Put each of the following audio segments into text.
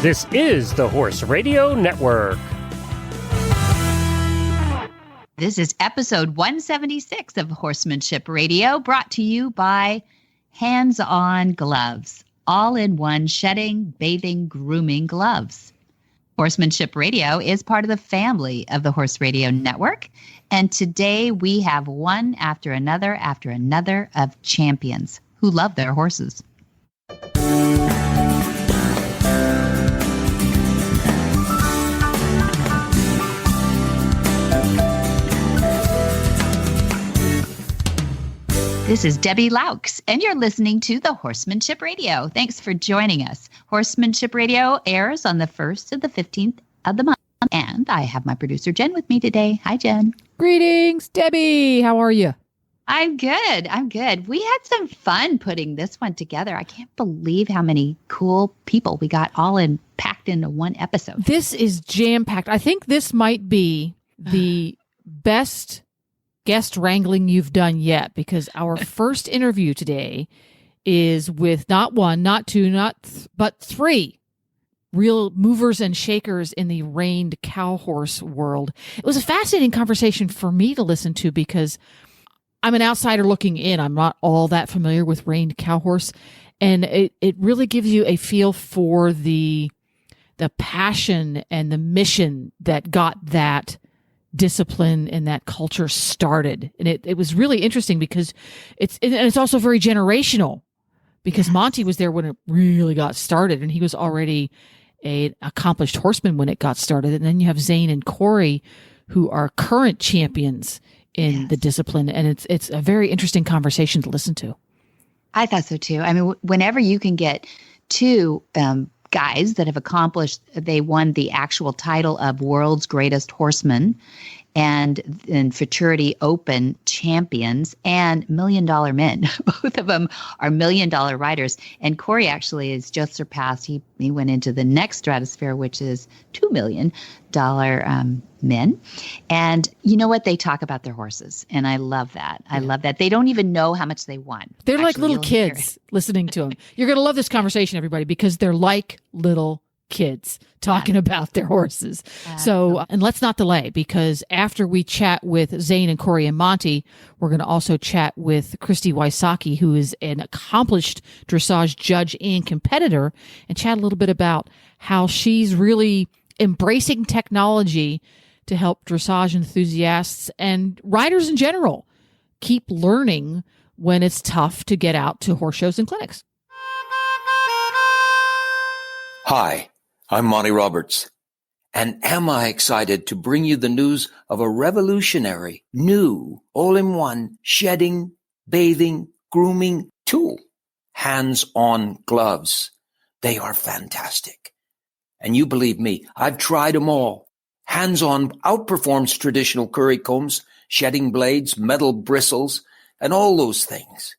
This is the Horse Radio Network. This is episode 176 of Horsemanship Radio, brought to you by HandsOn Gloves, all-in-one shedding, bathing, grooming gloves. Horsemanship Radio is part of the family of the Horse Radio Network, and today we have one after another of champions who love their horses. This is Debbie Laux, and you're listening to the Horsemanship Radio. Thanks for joining us. Horsemanship Radio airs on the 1st to the 15th of the month, and I have my producer, Jen, with me today. Hi, Jen. Greetings, Debbie. How are you? I'm good. We had some fun putting this one together. I can't believe how many cool people we got all packed into one episode. This is jam-packed. I think this might be the best guest wrangling you've done yet, because our first interview today is with not one, not two, but three real movers and shakers in the reined cow horse world. It was a fascinating conversation for me to listen to because I'm an outsider looking in. I'm not all that familiar with reined cow horse, and it really gives you a feel for the passion and the mission that got that discipline and that culture started. And it was really interesting because it's also very generational, because Monty was there when it really got started, and he was already an accomplished horseman when it got started. And then you have Zane and Corey, who are current champions in the discipline. And it's a very interesting conversation to listen to. I thought so too. I mean, whenever you can get two guys that have accomplished, they won the actual title of World's Greatest Horseman and Futurity Open champions and $1 Million Men. Both of them are $1 Million riders. And Corey actually is just surpassed. He went into the next stratosphere, which is $2 million men. And you know what? They talk about their horses. And I love that. I love that. They don't even know how much they won. They're like little kids listening to them. You're going to love this conversation, everybody, because they're like little kids talking about their horses. So, and let's not delay, because after we chat with Zane and Corey and Monty, we're going to also chat with Kristi Wysocki, who is an accomplished dressage judge and competitor, and chat a little bit about how she's really embracing technology to help dressage enthusiasts and riders in general keep learning when it's tough to get out to horse shows and clinics. Hi, I'm Monty Roberts, and am I excited to bring you the news of a revolutionary, new, all-in-one shedding, bathing, grooming tool, HandsOn Gloves. They are fantastic. And you believe me, I've tried them all. HandsOn outperforms traditional curry combs, shedding blades, metal bristles, and all those things.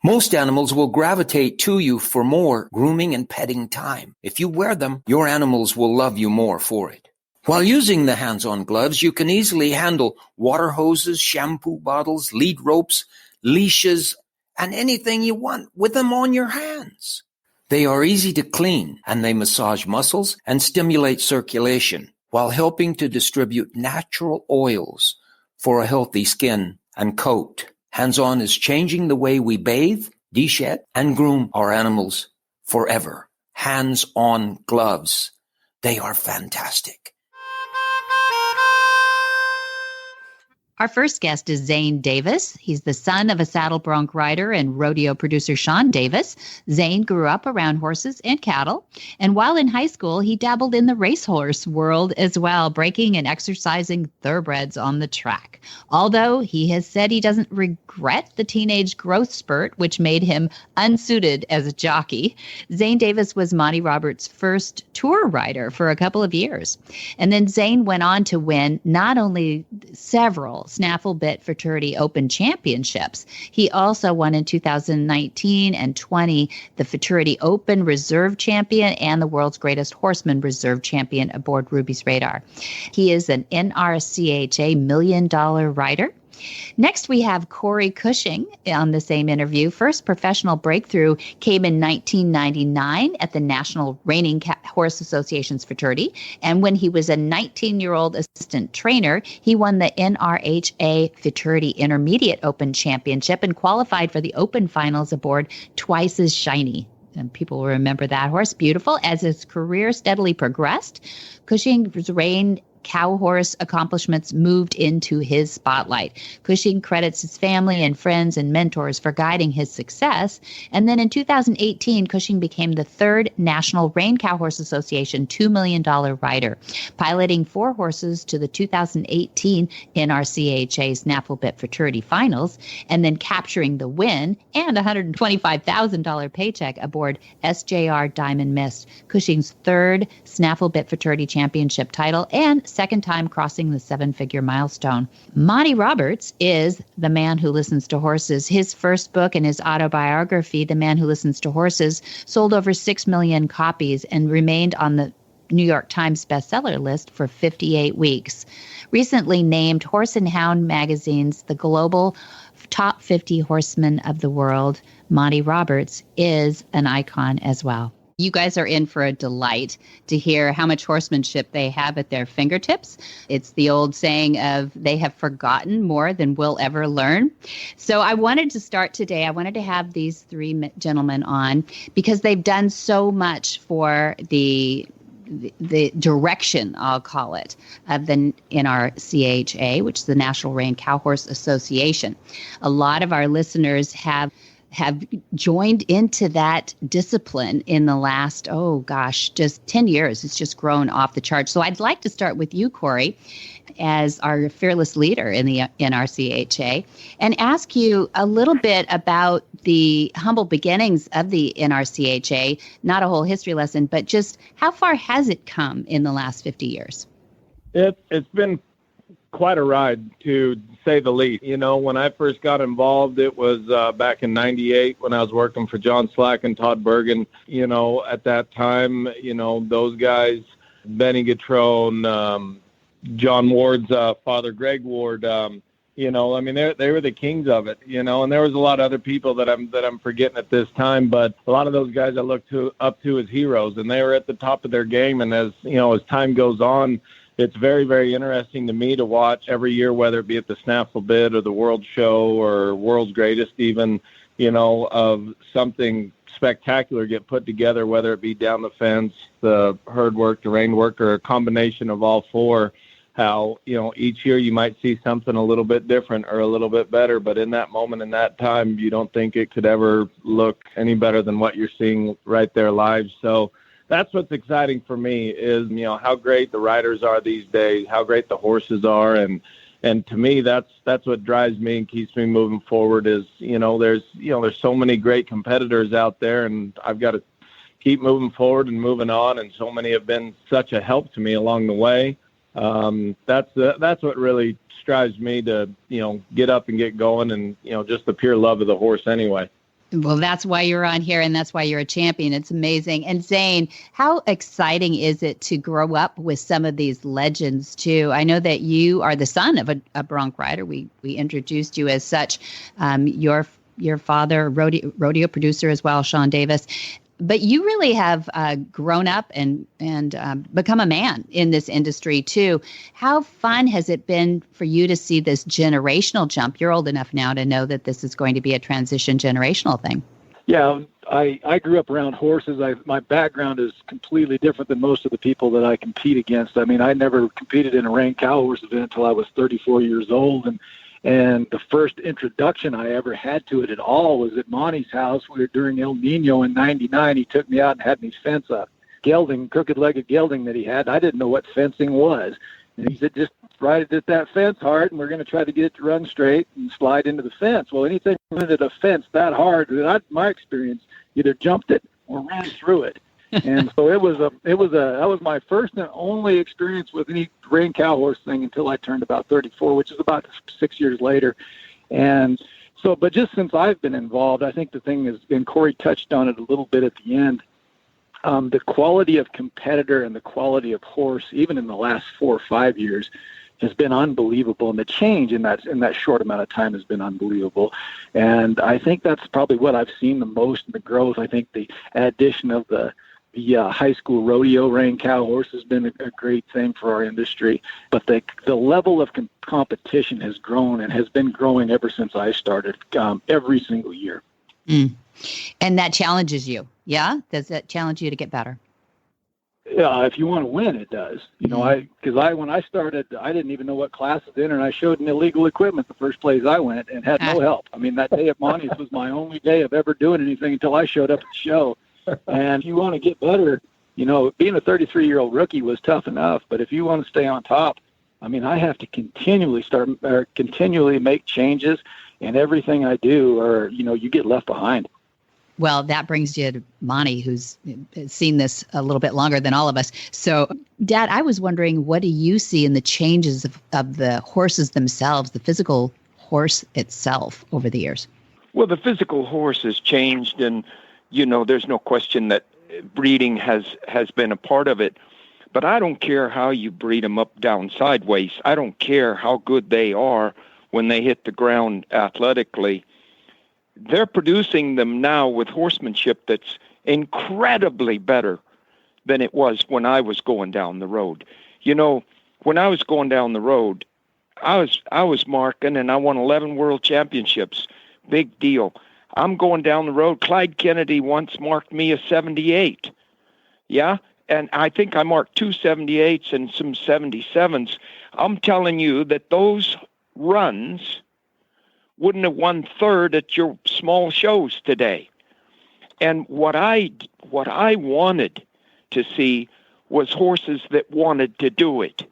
Most animals will gravitate to you for more grooming and petting time. If you wear them, your animals will love you more for it. While using the HandsOn gloves, you can easily handle water hoses, shampoo bottles, lead ropes, leashes, and anything you want with them on your hands. They are easy to clean, and they massage muscles and stimulate circulation while helping to distribute natural oils for a healthy skin and coat. HandsOn is changing the way we bathe, de-shed, and groom our animals forever. HandsOn Gloves. They are fantastic. Our first guest is Zane Davis. He's the son of a saddle bronc rider and rodeo producer Sean Davis. Zane grew up around horses and cattle, and while in high school, he dabbled in the racehorse world as well, breaking and exercising thoroughbreds on the track. Although he has said he doesn't regret the teenage growth spurt, which made him unsuited as a jockey. Zane Davis was Monty Roberts' first tour rider for a couple of years. And then Zane went on to win not only several Snaffle Bit Futurity Open Championships. He also won in 2019 and 20 the Futurity Open Reserve Champion and the World's Greatest Horseman Reserve Champion aboard Ruby's Radar. He is an NRCHA $1 Million rider. Next, we have Corey Cushing on the same interview. First professional breakthrough came in 1999 at the National Reining Horse Association's Futurity. And when he was a 19-year-old assistant trainer, he won the NRCHA Futurity Intermediate Open Championship and qualified for the Open Finals aboard Twice as Shiny. And people will remember that horse. Beautiful. As his career steadily progressed, Cushing's reined cow horse accomplishments moved into his spotlight. Cushing credits his family and friends and mentors for guiding his success. And then in 2018, Cushing became the third National Reined Cow Horse Association $2 million rider, piloting 4 horses to the 2018 NRCHA Snaffle Bit Futurity Finals, and then capturing the win and a $125,000 paycheck aboard SJR Diamond Mist, Cushing's third Snaffle Bit Futurity Championship title and second time crossing the 7-figure milestone. Monty Roberts is the man who listens to horses. His first book and his autobiography, The Man Who Listens to Horses, sold over 6 million copies and remained on the New York Times bestseller list for 58 weeks. Recently named Horse and Hound magazine's the global top 50 horsemen of the world, Monty Roberts is an icon as well. You guys are in for a delight to hear how much horsemanship they have at their fingertips. It's the old saying of they have forgotten more than we'll ever learn. So I wanted to start today. I wanted to have these 3 gentlemen on because they've done so much for the direction, I'll call it, of the NRCHA, which is the National Reined Cow Horse Association. A lot of our listeners have joined into that discipline in the last, just 10 years. It's just grown off the charts. So I'd like to start with you, Corey, as our fearless leader in the NRCHA, and ask you a little bit about the humble beginnings of the NRCHA, not a whole history lesson, but just how far has it come in the last 50 years? It's been quite a ride, to say the least. You know, when I first got involved, it was back in 98 when I was working for John Slack and Todd Bergen. You know, at that time, you know, those guys, Benny Gatrone, John Ward's father, Greg Ward, you know, I mean, they were the kings of it, you know, and there was a lot of other people that I'm forgetting at this time, but a lot of those guys I look up to as heroes, and they were at the top of their game. And as, you know, as time goes on, it's very, very interesting to me to watch every year, whether it be at the Snaffle Bit or the World Show or World's Greatest even, you know, of something spectacular get put together, whether it be down the fence, the herd work, the rein work, or a combination of all 4. How, you know, each year you might see something a little bit different or a little bit better, but in that moment, in that time, you don't think it could ever look any better than what you're seeing right there live. So that's what's exciting for me is, you know, how great the riders are these days, how great the horses are. And to me, that's what drives me and keeps me moving forward is, there's so many great competitors out there, and I've got to keep moving forward and moving on. And so many have been such a help to me along the way. That's what really strives me to, get up and get going, and, just the pure love of the horse anyway. Well, that's why you're on here, and that's why you're a champion. It's amazing. And Zane, how exciting is it to grow up with some of these legends too? I know that you are the son of a bronc rider. We introduced you as such. Your father, rodeo producer as well, Zane Davis. But you really have grown up and become a man in this industry too. How fun has it been for you to see this generational jump? You're old enough now to know that this is going to be a transition generational thing. Yeah, I grew up around horses. My background is completely different than most of the people that I compete against. I mean, I never competed in a reined cow horse event until I was 34 years old, and the first introduction I ever had to it at all was at Monty's house. We were during El Nino in '99. He took me out and had me fence a gelding, crooked-legged gelding that he had. I didn't know what fencing was. And he said, just ride it at that fence hard, and we're going to try to get it to run straight and slide into the fence. Well, anything at a fence that hard, my experience, either jumped it or ran through it. And so that was my first and only experience with any reined cow horse thing until I turned about 34, which is about 6 years later. And so, but just since I've been involved, I think the thing is, and Corey touched on it a little bit at the end, the quality of competitor and the quality of horse, even in the last 4 or 5 years, has been unbelievable, and the change in that short amount of time has been unbelievable. And I think that's probably what I've seen the most in the growth. I think the addition of the high school rodeo reined cow horse has been a great thing for our industry. But the level of competition has grown and has been growing ever since I started, every single year. Mm. And that challenges you, yeah? Does that challenge you to get better? Yeah, if you want to win, it does. When I started, I didn't even know what class was in, and I showed an illegal equipment the first place I went and had no help. I mean, that day at Monty's was my only day of ever doing anything until I showed up at the show. And if you want to get better, being a 33-year-old rookie was tough enough, but if you want to stay on top, I mean, I have to continually make changes, and everything I do, or you get left behind. Well, that brings you to Monty, who's seen this a little bit longer than all of us. So, Dad, I was wondering, what do you see in the changes of the horses themselves, the physical horse itself over the years? Well, the physical horse has changed, and, there's no question that breeding has been a part of it. But I don't care how you breed them up, down, sideways. I don't care how good they are when they hit the ground athletically. They're producing them now with horsemanship that's incredibly better than it was when I was going down the road. When I was going down the road, I was marking, and I won 11 world championships. Big deal. I'm going down the road. Clyde Kennedy once marked me a 78. Yeah? And I think I marked 2 78s and some 77s. I'm telling you that those runs wouldn't have won third at your small shows today. And what I wanted to see was horses that wanted to do it.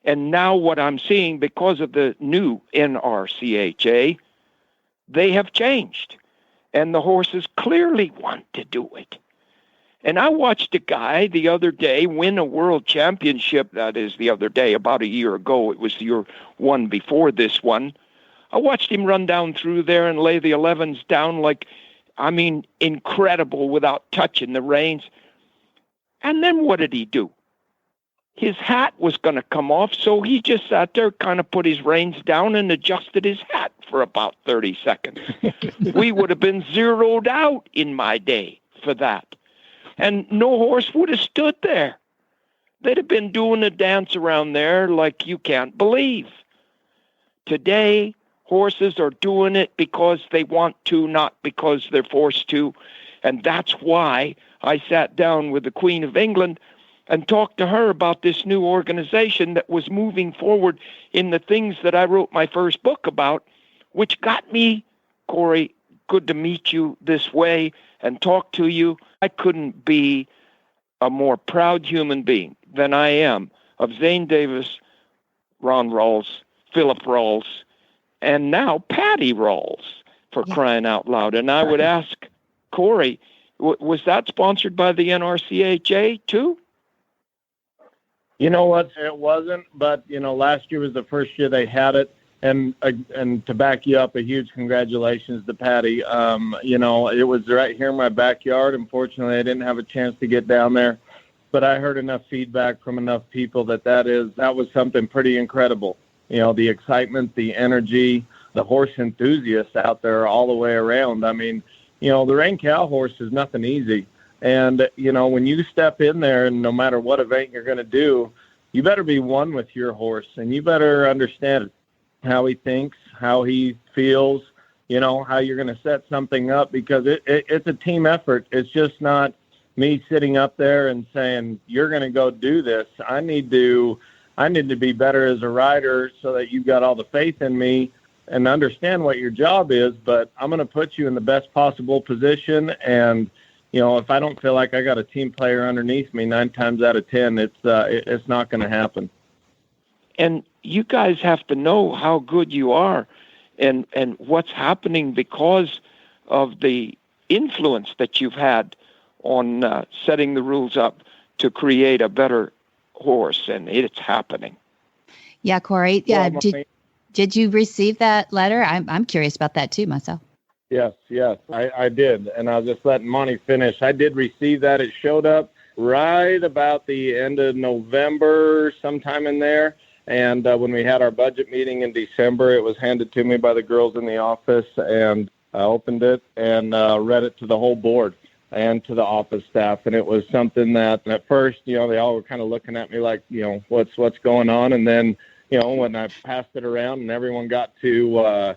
And now what I'm seeing, because of the new NRCHA, they have changed. And the horses clearly want to do it. And I watched a guy the other day win a world championship. That is the other day, about a year ago. It was the year one before this one. I watched him run down through there and lay the 11s down incredible without touching the reins. And then what did he do? His hat was going to come off, so he just sat there, kind of put his reins down and adjusted his hat for about 30 seconds. We would have been zeroed out in my day for that. And no horse would have stood there. They'd have been doing a dance around there like you can't believe. Today, horses are doing it because they want to, not because they're forced to. And that's why I sat down with the Queen of England and talked to her about this new organization that was moving forward in the things that I wrote my first book about, which got me, Corey, good to meet you this way and talk to you. I couldn't be a more proud human being than I am of Zane Davis, Ron Rawls, Philip Rawls, and now Patty Rawls, for crying out loud. And I would ask Corey, was that sponsored by the NRCHA too? You know what? It wasn't, but last year was the first year they had it, and to back you up, a huge congratulations to Patty. It was right here in my backyard. Unfortunately, I didn't have a chance to get down there, but I heard enough feedback from enough people that was something pretty incredible. The excitement, the energy, the horse enthusiasts out there all the way around. I mean, the reined cow horse is nothing easy. And, when you step in there, and no matter what event you're going to do, you better be one with your horse, and you better understand how he thinks, how he feels, how you're going to set something up, because it's a team effort. It's just not me sitting up there and saying, you're going to go do this. I need to be better as a rider so that you've got all the faith in me and understand what your job is, but I'm going to put you in the best possible position. And, if I don't feel like I got a team player underneath me 9 times out of 10, it's not going to happen. And you guys have to know how good you are and what's happening because of the influence that you've had on setting the rules up to create a better horse, and it's happening. Yeah, Corey. Yeah, did you receive that letter? I'm curious about that too myself. Yes, I did, and I was just letting Monty finish. I did receive that. It showed up right about the end of November, sometime in there, And when we had our budget meeting in December, it was handed to me by the girls in the office, and I opened it and read it to the whole board and to the office staff. And it was something that at first, they all were kind of looking at me like, what's going on? And then, when I passed it around and everyone got to,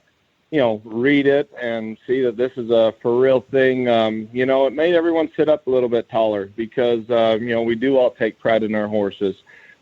read it and see that this is a for real thing, it made everyone sit up a little bit taller because, we do all take pride in our horses.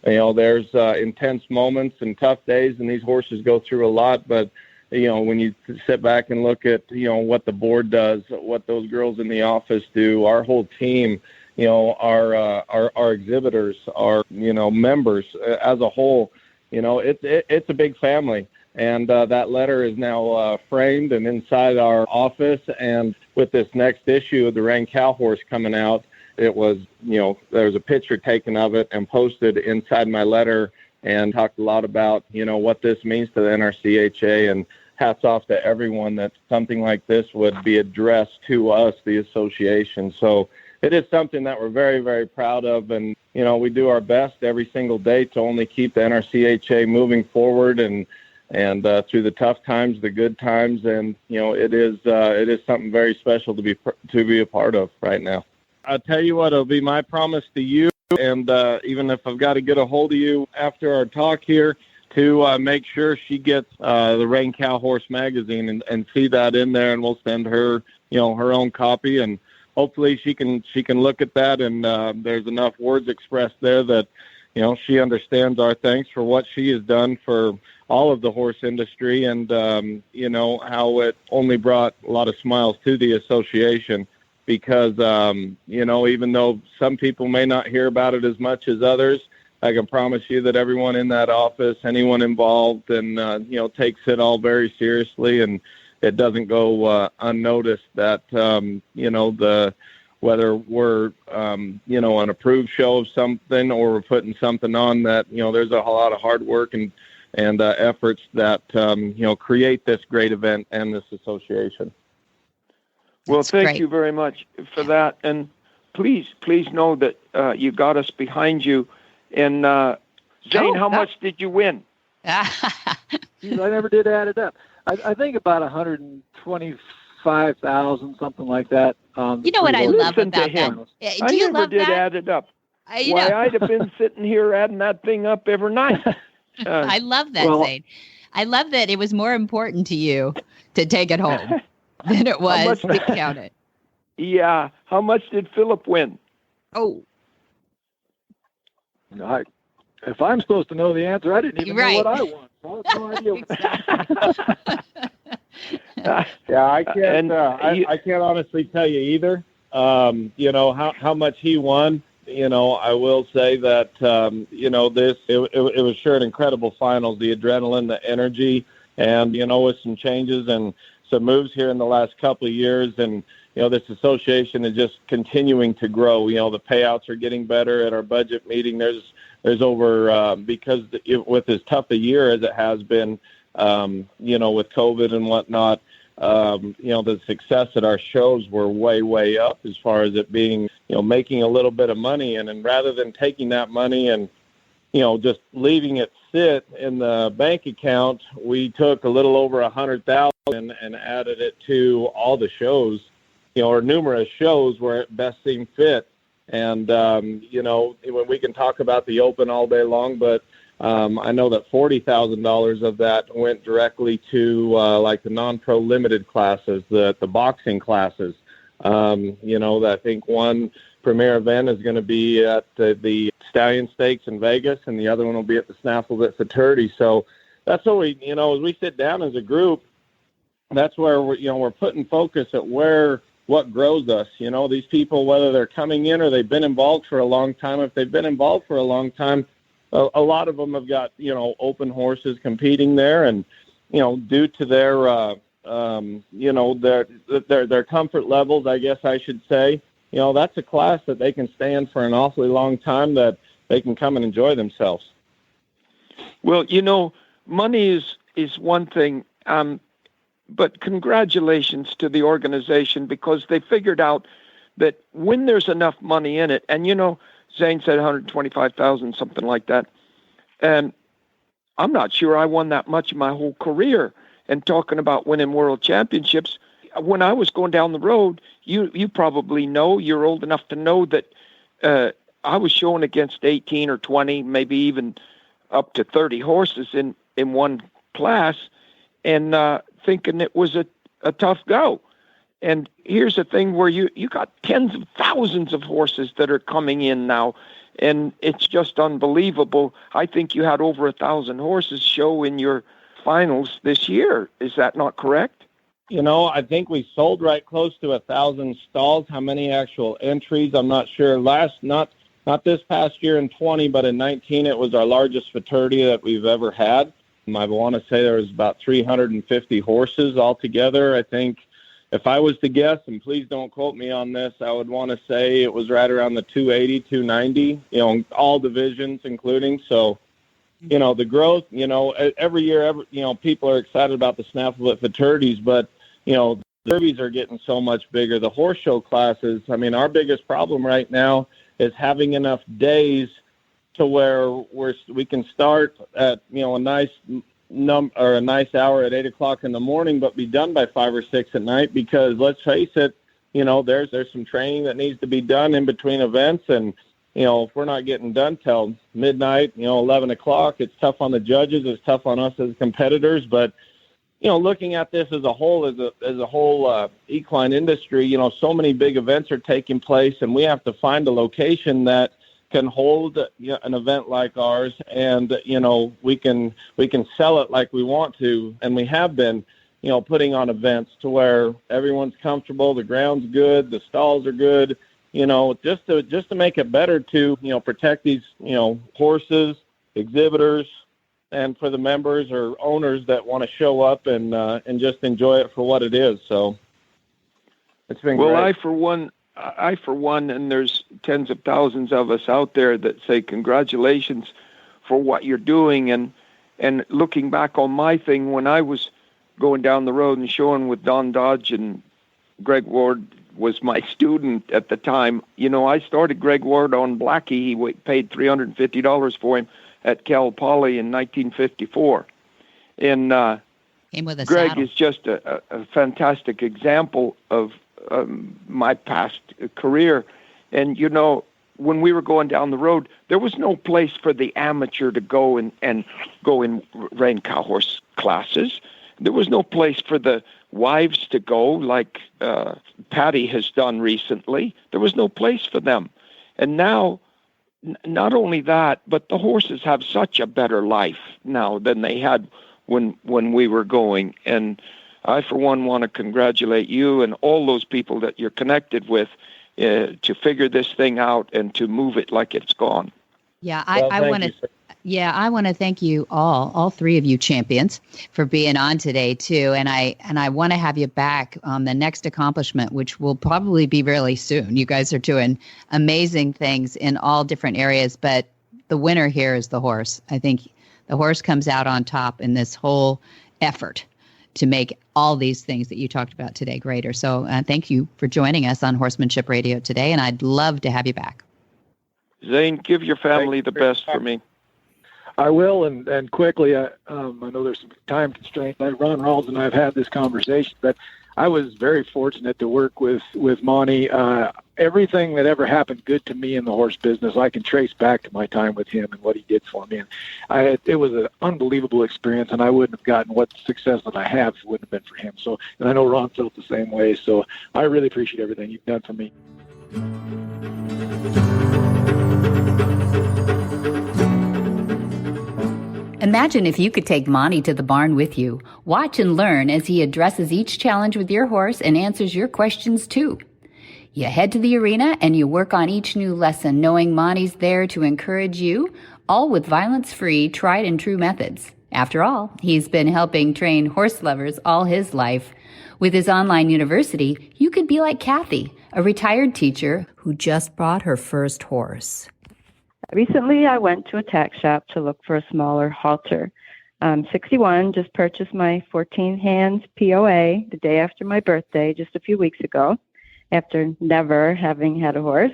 There's intense moments and tough days, and these horses go through a lot. But, when you sit back and look at, what the board does, what those girls in the office do, our whole team, our exhibitors, our, members as a whole, it's a big family. And that letter is now framed and inside our office. And with this next issue of the Reined Cow Horse coming out, it was, there was a picture taken of it and posted inside my letter and talked a lot about, what this means to the NRCHA. And hats off to everyone that something like this would be addressed to us, the association. So it is something that we're very, very proud of. And, we do our best every single day to only keep the NRCHA moving forward and through the tough times, the good times. And, it is something very special to be a part of right now. I'll tell you what, it'll be my promise to you, and even if I've got to get a hold of you after our talk here, to make sure she gets the Reined Cow Horse magazine and see that in there, and we'll send her, her own copy, and hopefully she can look at that, and there's enough words expressed there that, she understands our thanks for what she has done for all of the horse industry, and how it only brought a lot of smiles to the association. Because, even though some people may not hear about it as much as others, I can promise you that everyone in that office, anyone involved, and, takes it all very seriously. And it doesn't go unnoticed that, whether we're, an approved show of something or we're putting something on that, there's a lot of hard work and efforts that, create this great event and this association. Well, That's thank great. you very much for that. And please know that you got us behind you. And Zane, how much did you win? Geez, I never did add it up. I think about 125,000, something like that. You know what I love Listen about to him. that? I Do you never love did that? add it up. You Why, know, I'd have been sitting here adding that thing up every night. I love that, Zane. I love that it was more important to you to take it home than it was to count it. Yeah. How much did Philip win? Oh, if I'm supposed to know the answer, I didn't even know what I won. I have no idea. Yeah, I can't. I can't honestly tell you either. How much he won. I will say that it was sure an incredible finals. The adrenaline, the energy, and with some changes and some moves here in the last couple of years, and this association is just continuing to grow. The payouts are getting better. At our budget meeting, there's over because with as tough a year as it has been, with COVID and whatnot, the success at our shows were way up as far as it being, making a little bit of money, and rather than taking that money and just leaving it sit in the bank account, we took a little over 100,000 and added it to all the shows, or numerous shows where it best seemed fit. And, when we can talk about the Open all day long, but I know that $40,000 of that went directly to like the non-pro limited classes, the boxing classes. I think one premier event is going to be at the Stallion Stakes in Vegas, and the other one will be at the Snaffle at Futurity. So that's what we, as we sit down as a group, that's where we're putting focus at what grows us. These people, whether they're coming in or they've been involved for a long time, if they've been involved for a long time, a lot of them have got, open horses competing there, and, due to their, their comfort levels, I guess I should say, that's a class that they can stay in for an awfully long time, that they can come and enjoy themselves. Well, money is one thing, but congratulations to the organization, because they figured out that when there's enough money in it, and Zane said 125,000, something like that, and I'm not sure I won that much in my whole career. And talking about winning world championships, when I was going down the road, you probably know, you're old enough to know that I was showing against 18 or 20, maybe even up to 30 horses in one class, and thinking it was a tough go. And here's the thing where you got tens of thousands of horses that are coming in now, and it's just unbelievable. I think you had over 1,000 horses show in your finals this year. Is that not correct? I think we sold right close to 1,000 stalls. How many actual entries, I'm not sure. Not this past year in 20, but in 19, it was our largest Futurity that we've ever had. I want to say there was about 350 horses altogether. I think if I was to guess, and please don't quote me on this, I would want to say it was right around the 280, 290, all divisions including. So, the growth, every year, people are excited about the Snaffle at Futurities, but, the derbies are getting so much bigger. The horse show classes, our biggest problem right now is having enough days to where we can start at, a nice a nice hour at 8 o'clock in the morning, but be done by 5 or 6 at night, because let's face it, there's some training that needs to be done in between events. And, if we're not getting done till midnight, 11 o'clock, it's tough on the judges. It's tough on us as competitors. But, looking at this as a whole, equine industry, so many big events are taking place, and we have to find a location that can hold an event like ours, and we can sell it like we want to, and we have been putting on events to where everyone's comfortable, the ground's good, the stalls are good, just to make it better to protect these horses, exhibitors, and for the members or owners that want to show up and just enjoy it for what it is. So it's been great. I for one, and there's tens of thousands of us out there that say congratulations for what you're doing. And looking back on my thing, when I was going down the road and showing with Don Dodge, and Greg Ward was my student at the time. I started Greg Ward on Blackie. He paid $350 for him at Cal Poly in 1954. And Came with a Greg saddle. is just a fantastic example of my past career. And, when we were going down the road, there was no place for the amateur to go and go in reined cow horse classes. There was no place for the wives to go like Patty has done recently. There was no place for them. And now, not only that, but the horses have such a better life now than they had when we were going. And I, for one, want to congratulate you and all those people that you're connected with to figure this thing out and to move it like it's gone. Yeah, I want to. Yeah, I want to thank you all three of you champions, for being on today too. And I want to have you back on the next accomplishment, which will probably be really soon. You guys are doing amazing things in all different areas, but the winner here is the horse. I think the horse comes out on top in this whole effort to make all these things that you talked about today greater. So thank you for joining us on Horsemanship Radio today, and I'd love to have you back. Zane, give your family the best for me. I will, and quickly, I know there's some time constraints. Ron Rawls and I have had this conversation, but I was very fortunate to work with Monty. Everything that ever happened good to me in the horse business, I can trace back to my time with him and what he did for me. And it was an unbelievable experience, and I wouldn't have gotten what success that I have if it wouldn't have been for him. So, and I know Ron felt the same way. So I really appreciate everything you've done for me. Imagine if you could take Monty to the barn with you. Watch and learn as he addresses each challenge with your horse and answers your questions too. You head to the arena and you work on each new lesson, knowing Monty's there to encourage you, all with violence-free, tried and true methods. After all, he's been helping train horse lovers all his life. With his online university, you could be like Kathy, a retired teacher who just bought her first horse. Recently, I went to a tack shop to look for a smaller halter. I'm 61, just purchased my 14 Hands POA the day after my birthday, just a few weeks ago, after never having had a horse.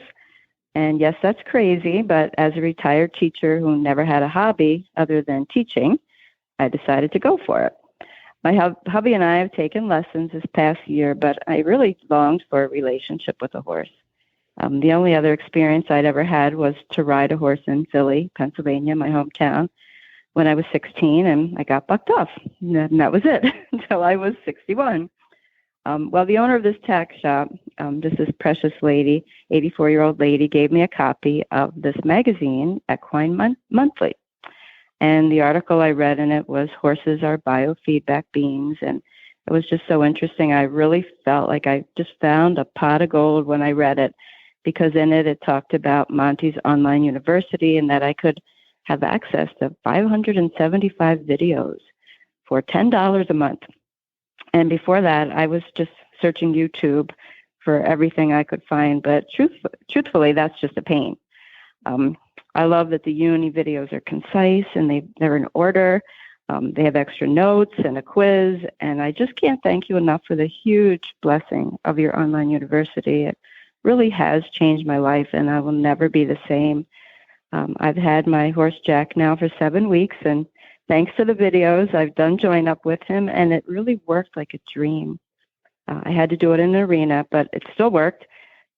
And yes, that's crazy, but as a retired teacher who never had a hobby other than teaching, I decided to go for it. My hubby and I have taken lessons this past year, but I really longed for a relationship with a horse. The only other experience I'd ever had was to ride a horse in Philly, Pennsylvania, my hometown, when I was 16, and I got bucked off. And that was it until I was 61. Well, the owner of this tack shop, this precious lady, 84-year-old lady, gave me a copy of this magazine, Equine Monthly. And the article I read in it was Horses Are Biofeedback Beings. And it was just so interesting. I really felt like I just found a pot of gold when I read it, because in it talked about Monty's online university and that I could have access to 575 videos for $10 a month. And before that, I was just searching YouTube for everything I could find. But truthfully, that's just a pain. I love that the uni videos are concise and they're in order. They have extra notes and a quiz. And I just can't thank you enough for the huge blessing of your online university. It really has changed my life, and I will never be the same. I've had my horse Jack now for 7 weeks, and thanks to the videos, I've done join up with him, and it really worked like a dream. I had to do it in an arena, but it still worked,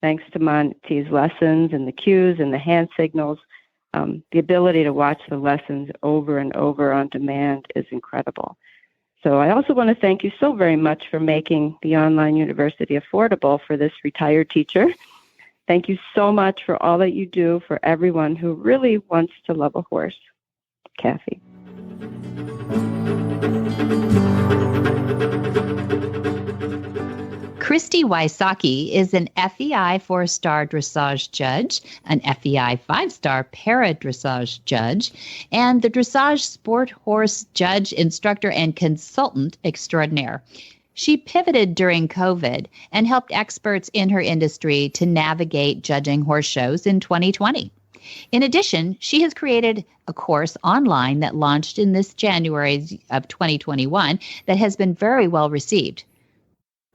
thanks to Monty's lessons and the cues and the hand signals. The ability to watch the lessons over and over on demand is incredible. So I also want to thank you so very much for making the online university affordable for this retired teacher. Thank you so much for all that you do for everyone who really wants to love a horse. Kathy. Kristi Wysocki is an FEI 4-star dressage judge, an FEI 5-star Para Dressage Judge, and the Dressage Sport Horse Judge, Instructor, and Consultant Extraordinaire. She pivoted during COVID and helped experts in her industry to navigate judging horse shows in 2020. In addition, she has created a course online that launched in this January of 2021 that has been very well received.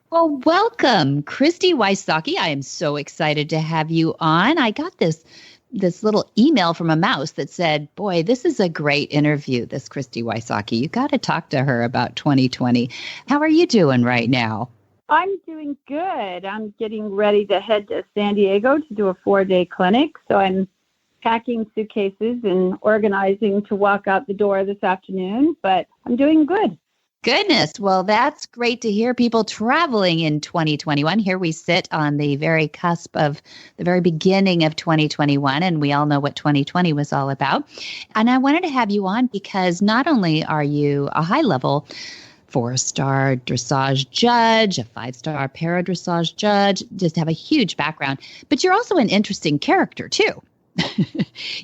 Well, welcome, Kristi Wysocki. I am so excited to have you on. I got this little email from a mouse that said, boy, this is a great interview, this Kristi Wysocki. You got to talk to her about 2020. How are you doing right now? I'm doing good. I'm getting ready to head to San Diego to do a 4-day clinic. So I'm packing suitcases and organizing to walk out the door this afternoon, but I'm doing good. Goodness. Well, that's great to hear people traveling in 2021. Here we sit on the very cusp of the very beginning of 2021, and we all know what 2020 was all about. And I wanted to have you on because not only are you a high-level 4-star dressage judge, a 5-star para dressage judge, just have a huge background, but you're also an interesting character, too.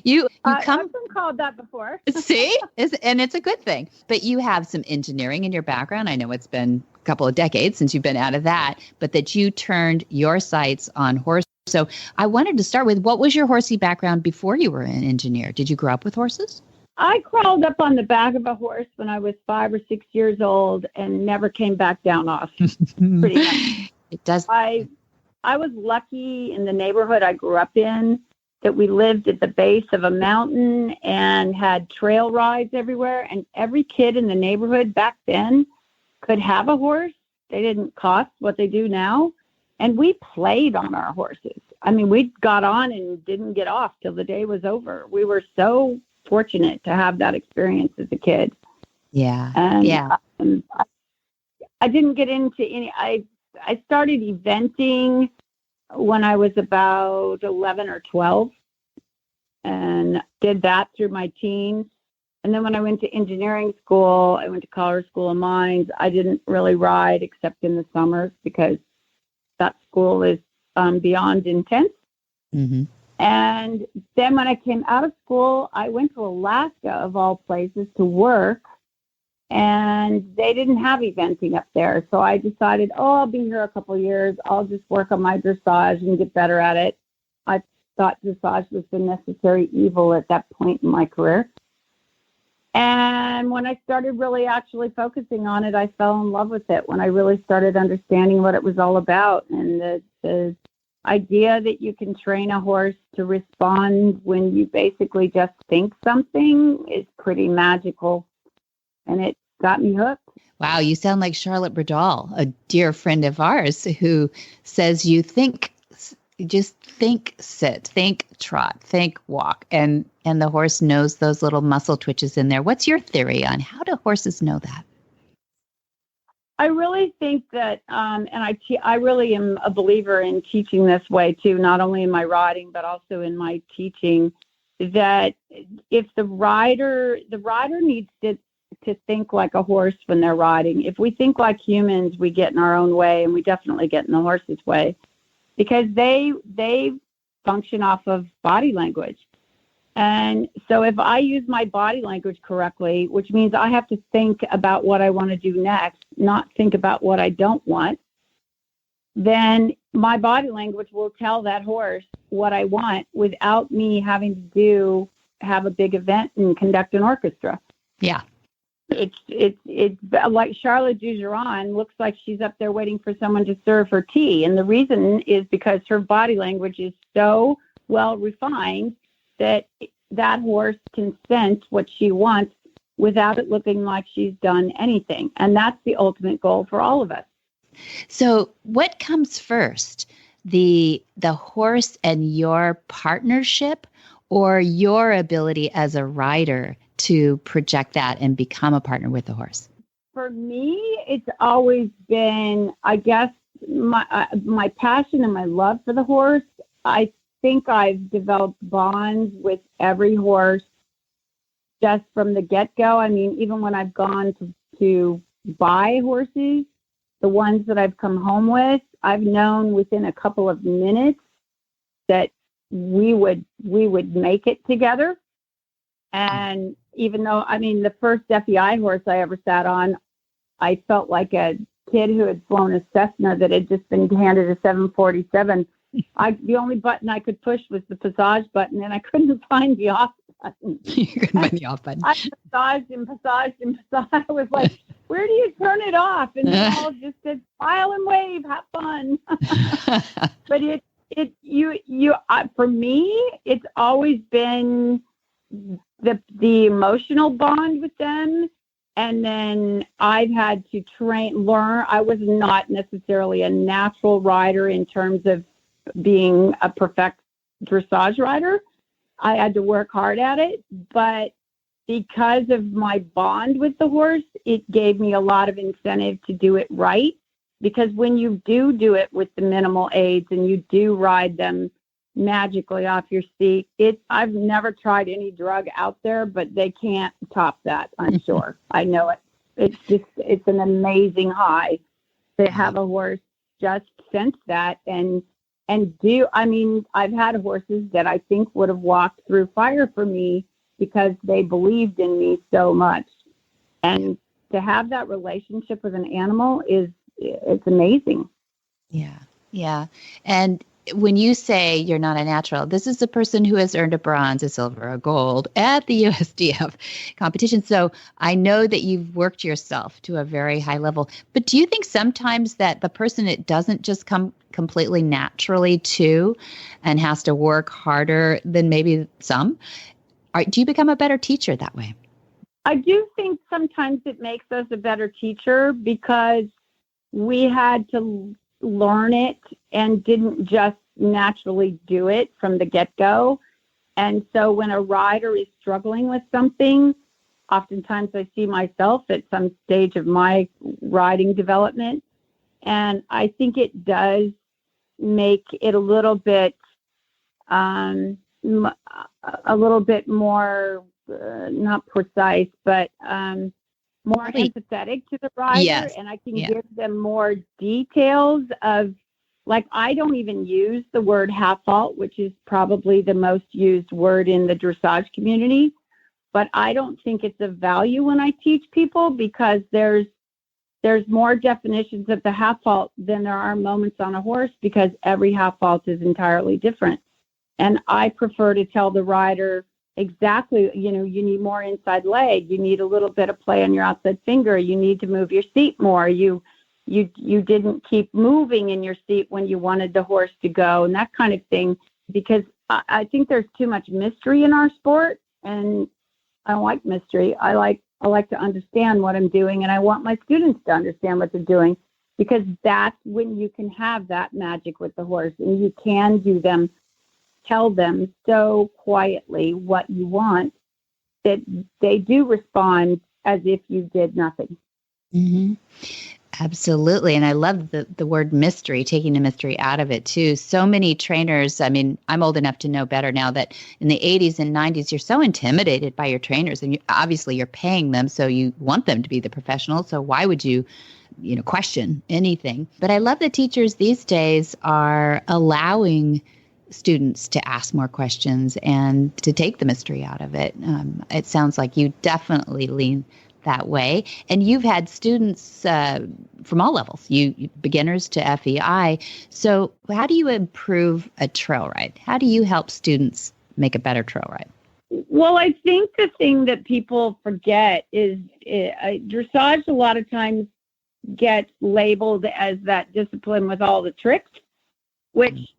you come. I've been called that before. See, and it's a good thing. But you have some engineering in your background. I know it's been a couple of decades since you've been out of that, but that you turned your sights on horses. So I wanted to start with, what was your horsey background before you were an engineer? Did you grow up with horses? I crawled up on the back of a horse when I was 5 or 6 years old and never came back down off. Pretty much. It does. I was lucky in the neighborhood I grew up in that we lived at the base of a mountain and had trail rides everywhere. And every kid in the neighborhood back then could have a horse. They didn't cost what they do now. And we played on our horses. I mean, we got on and didn't get off till the day was over. We were so fortunate to have that experience as a kid. Yeah. And yeah. I didn't get into any, I started eventing when I was about 11 or 12 and did that through my teens. And then when I went to engineering school, I went to Colorado School of Mines. I didn't really ride except in the summers because that school is beyond intense. Mm-hmm. And then when I came out of school, I went to Alaska, of all places, to work. And they didn't have eventing up there. So I decided, I'll be here a couple of years. I'll just work on my dressage and get better at it. I thought dressage was the necessary evil at that point in my career. And when I started really actually focusing on it, I fell in love with it when I really started understanding what it was all about. And the idea that you can train a horse to respond when you basically just think something is pretty magical. and it got me hooked. Wow, you sound like Charlotte Bradall, a dear friend of ours, who says just think sit, think trot, think walk, and the horse knows those little muscle twitches in there. What's your theory on how do horses know that? I really think that, and I really am a believer in teaching this way too, not only in my riding but also in my teaching. That if the rider needs to think like a horse when they're riding. If we think like humans, we get in our own way, and we definitely get in the horse's way, because they function off of body language. And so if I use my body language correctly, which means I have to think about what I want to do next, not think about what I don't want, then my body language will tell that horse what I want without me having to have a big event and conduct an orchestra. Yeah. It's like Charlotte Dugeron looks like she's up there waiting for someone to serve her tea. And the reason is because her body language is so well refined that horse can sense what she wants without it looking like she's done anything. And that's the ultimate goal for all of us. So what comes first, the horse and your partnership, or your ability as a rider to project that and become a partner with the horse? For me, it's always been, I guess, my passion and my love for the horse. I think I've developed bonds with every horse just from the get-go. I mean, even when I've gone to buy horses, the ones that I've come home with, I've known within a couple of minutes that we would make it together. And even though, I mean, the first FEI horse I ever sat on, I felt like a kid who had flown a Cessna that had just been handed a 747. The only button I could push was the passage button, and I couldn't find the off button. You couldn't find the off button. I massaged and massaged and massaged. I was like, where do you turn it off? And they all just said, smile and wave, have fun. But for me, it's always been the emotional bond with them. And then I've had to learn. I was not necessarily a natural rider in terms of being a perfect dressage rider. I had to work hard at it, but because of my bond with the horse, it gave me a lot of incentive to do it right. Because when you do it with the minimal aids and you do ride them magically off your seat, I've never tried any drug out there, but they can't top that, I'm sure. I know it. It's an amazing high to have a horse just sense that and do. I mean, I've had horses that I think would have walked through fire for me because they believed in me so much. And to have that relationship with an animal it's amazing. Yeah. Yeah. And when you say you're not a natural, this is a person who has earned a bronze, a silver, a gold at the USDF competition. So I know that you've worked yourself to a very high level. But do you think sometimes that the person, it doesn't just come completely naturally to and has to work harder than maybe some? Do you become a better teacher that way? I do think sometimes it makes us a better teacher because we had to learn it and didn't just naturally do it from the get-go. And so when a rider is struggling with something, oftentimes I see myself at some stage of my riding development, and I think it does make it a little bit more not precise, but more empathetic to the rider. Yes. And I can give them more details of, like, I don't even use the word half fault, which is probably the most used word in the dressage community. But I don't think it's of value when I teach people because there's more definitions of the half fault than there are moments on a horse because every half fault is entirely different. And I prefer to tell the rider exactly, you need more inside leg. You need a little bit of play on your outside finger. You need to move your seat more. You didn't keep moving in your seat when you wanted the horse to go and that kind of thing, because I think there's too much mystery in our sport, and I don't like mystery. I like I like to understand what I'm doing, and I want my students to understand what they're doing, because that's when you can have that magic with the horse, and you can tell them so quietly what you want that they do respond as if you did nothing. Mm-hmm. Absolutely. And I love the word mystery, taking the mystery out of it too. So many trainers, I mean, I'm old enough to know better now that in the 80s and 90s, you're so intimidated by your trainers, and obviously you're paying them, so you want them to be the professional. So why would you question anything? But I love that teachers these days are allowing students to ask more questions and to take the mystery out of it. It sounds like you definitely lean that way. And you've had students from all levels, you beginners to FEI. So how do you improve a trail ride? How do you help students make a better trail ride? Well, I think the thing that people forget is dressage a lot of times gets labeled as that discipline with all the tricks, which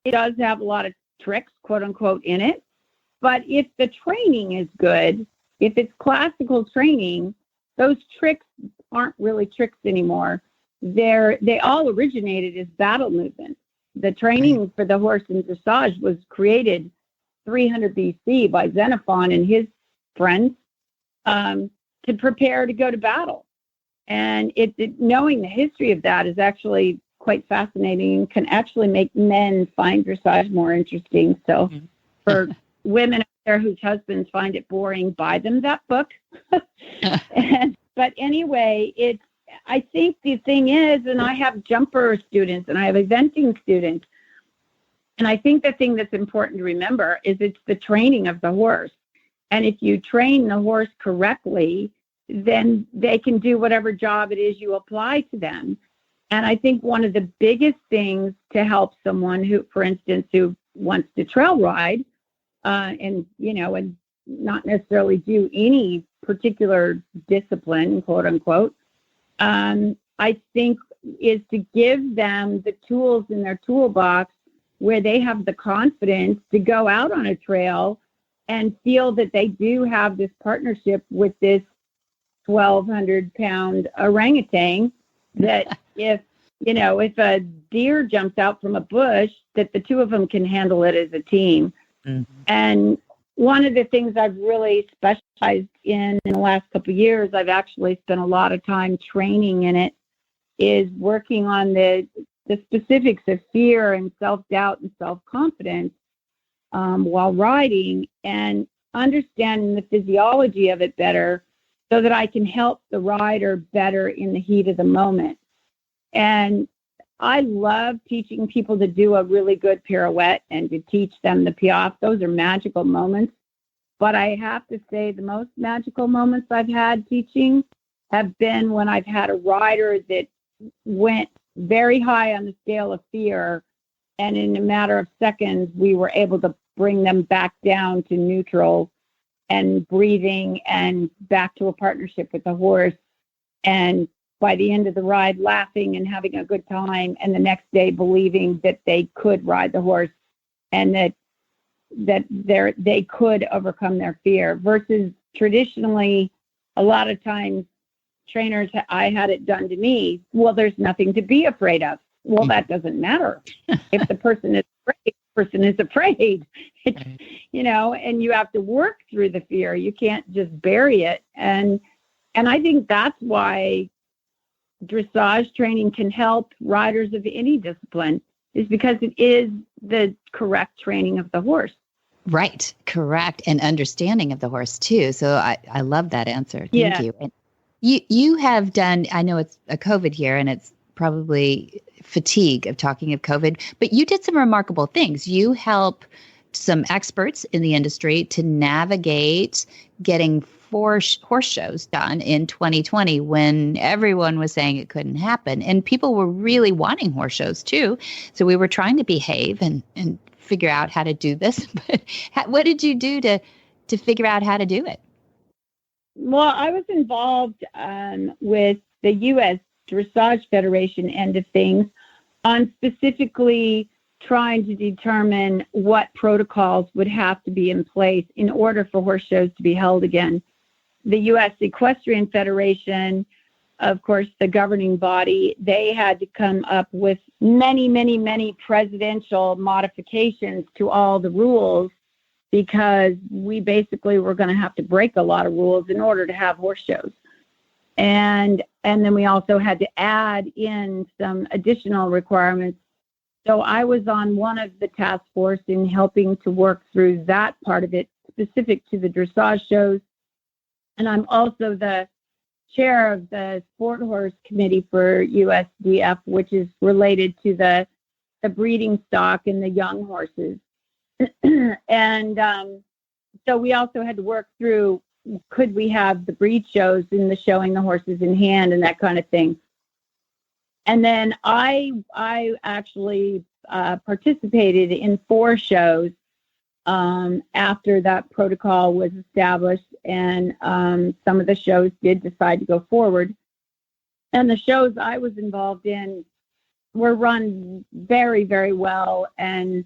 it does have a lot of tricks, quote unquote, in it. But if the training is good, if it's classical training, those tricks aren't really tricks anymore. They all originated as battle movements. The training for the horse in dressage was created 300 BC by Xenophon and his friends to prepare to go to battle. And knowing the history of that is actually quite fascinating and can actually make men find dressage more interesting. So for women out there whose husbands find it boring, buy them that book. But anyway, I think the thing is, and I have jumper students and I have eventing students, and I think the thing that's important to remember is it's the training of the horse. And if you train the horse correctly, then they can do whatever job it is you apply to them. And I think one of the biggest things to help someone who, for instance, who wants to trail ride, and not necessarily do any particular discipline, quote unquote, I think is to give them the tools in their toolbox where they have the confidence to go out on a trail and feel that they do have this partnership with this 1,200-pound orangutan, that if a deer jumps out from a bush, that the two of them can handle it as a team. Mm-hmm. And one of the things I've really specialized in the last couple of years, I've actually spent a lot of time training in it, is working on the specifics of fear and self-doubt and self-confidence while riding, and understanding the physiology of it better so that I can help the rider better in the heat of the moment. And I love teaching people to do a really good pirouette and to teach them the piaffe. Those are magical moments. But I have to say the most magical moments I've had teaching have been when I've had a rider that went very high on the scale of fear, and in a matter of seconds, we were able to bring them back down to neutral and breathing and back to a partnership with the horse. And by the end of the ride, laughing and having a good time, and the next day believing that they could ride the horse and that they could overcome their fear. Versus traditionally, a lot of times trainers, I had it done to me, well, there's nothing to be afraid of. Well, that doesn't matter. If the person is afraid, the person is afraid. And you have to work through the fear. You can't just bury it. And I think that's why dressage training can help riders of any discipline, is because it is the correct training of the horse. Right. Correct. And understanding of the horse too. So I love that answer. Thank you. And you have done, I know it's a COVID year and it's probably fatigue of talking of COVID, but you did some remarkable things. You help some experts in the industry to navigate getting 4 horse shows done in 2020 when everyone was saying it couldn't happen. And people were really wanting horse shows too. So we were trying to behave and figure out how to do this. But what did you do to figure out how to do it? Well, I was involved with the U.S. Dressage Federation end of things on specifically trying to determine what protocols would have to be in place in order for horse shows to be held again. the U.S. Equestrian Federation, of course, the governing body, they had to come up with many, many, many presidential modifications to all the rules, because we basically were going to have to break a lot of rules in order to have horse shows. And then we also had to add in some additional requirements. So I was on one of the task force in helping to work through that part of it, specific to the dressage shows. And I'm also the chair of the Sport Horse Committee for USDF, which is related to the breeding stock and the young horses. And so we also had to work through, could we have the breed shows and the showing the horses in hand and that kind of thing. And then I actually participated in 4 shows after that protocol was established, and some of the shows did decide to go forward. And the shows I was involved in were run very, very well, and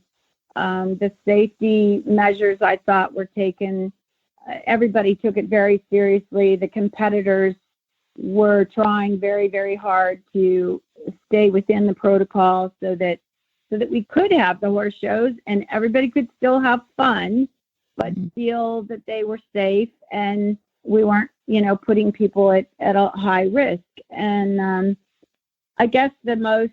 the safety measures I thought were taken. Everybody took it very seriously. The competitors were trying very, very hard to stay within the protocol so that we could have the horse shows and everybody could still have fun, but feel that they were safe and we weren't, putting people at a high risk. And I guess the most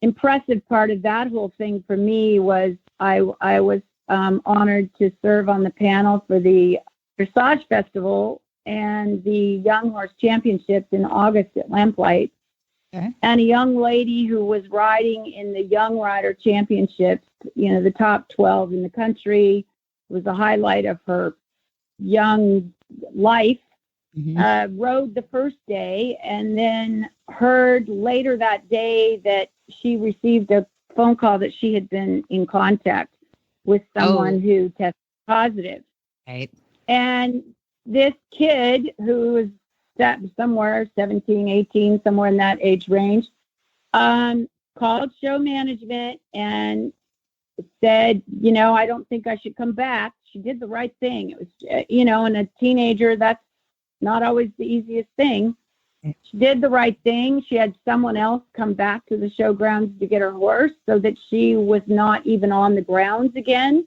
impressive part of that whole thing for me was I was honored to serve on the panel for the Dressage Festival and the Young Horse Championships in August at Lamplight. Okay. And a young lady who was riding in the Young Rider Championships, the top 12 in the country, was the highlight of her young life, rode the first day, and then heard later that day that she received a phone call that she had been in contact with someone who tested positive. Right. And this kid who was somewhere 17, 18, somewhere in that age range, called show management and said, I don't think I should come back. She did the right thing. It was, and a teenager, that's not always the easiest thing. She did the right thing. She had someone else come back to the showgrounds to get her horse so that she was not even on the grounds again,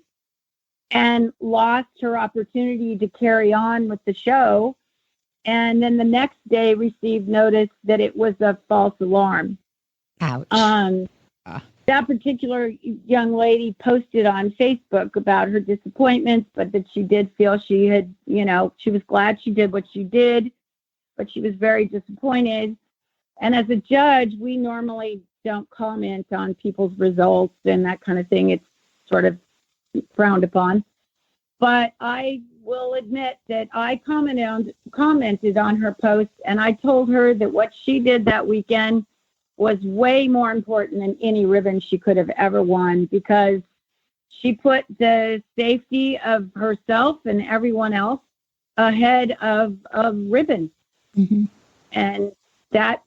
and lost her opportunity to carry on with the show. And then the next day received notice that it was a false alarm. Ouch. That particular young lady posted on Facebook about her disappointments, but that she did feel she had, she was glad she did what she did, but she was very disappointed. And as a judge, we normally don't comment on people's results and that kind of thing. It's sort of frowned upon. But I will admit that I commented on her post, and I told her that what she did that weekend was way more important than any ribbon she could have ever won, because she put the safety of herself and everyone else ahead of ribbon. Mm-hmm. And that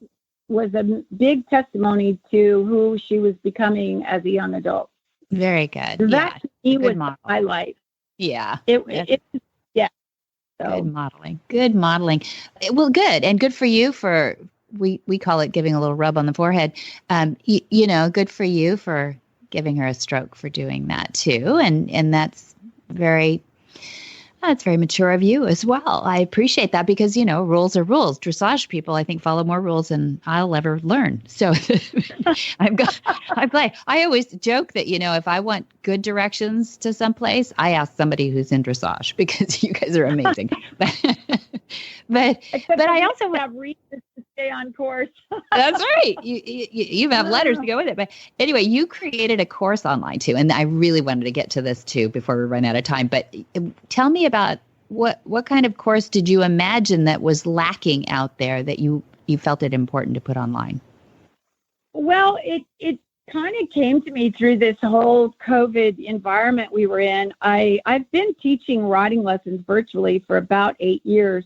was a big testimony to who she was becoming as a young adult. Very good. So that to me was the highlight. Yeah. Yeah. So. Good modeling. Well, good. And good for you for, we call it giving a little rub on the forehead. Good for you for giving her a stroke for doing that too. And that's very mature of you as well. I appreciate that because, rules are rules. Dressage people, I think, follow more rules than I'll ever learn. So I'm glad. I always joke that, if I want good directions to someplace, I ask somebody who's in dressage because you guys are amazing. but I also have reasons to stay on course. That's right. You have letters to go with it. But anyway, you created a course online too, and I really wanted to get to this too before we run out of time. But tell me about what kind of course did you imagine that was lacking out there that you felt it important to put online? Well, it kind of came to me through this whole COVID environment we were in. I've been teaching riding lessons virtually for about 8 years,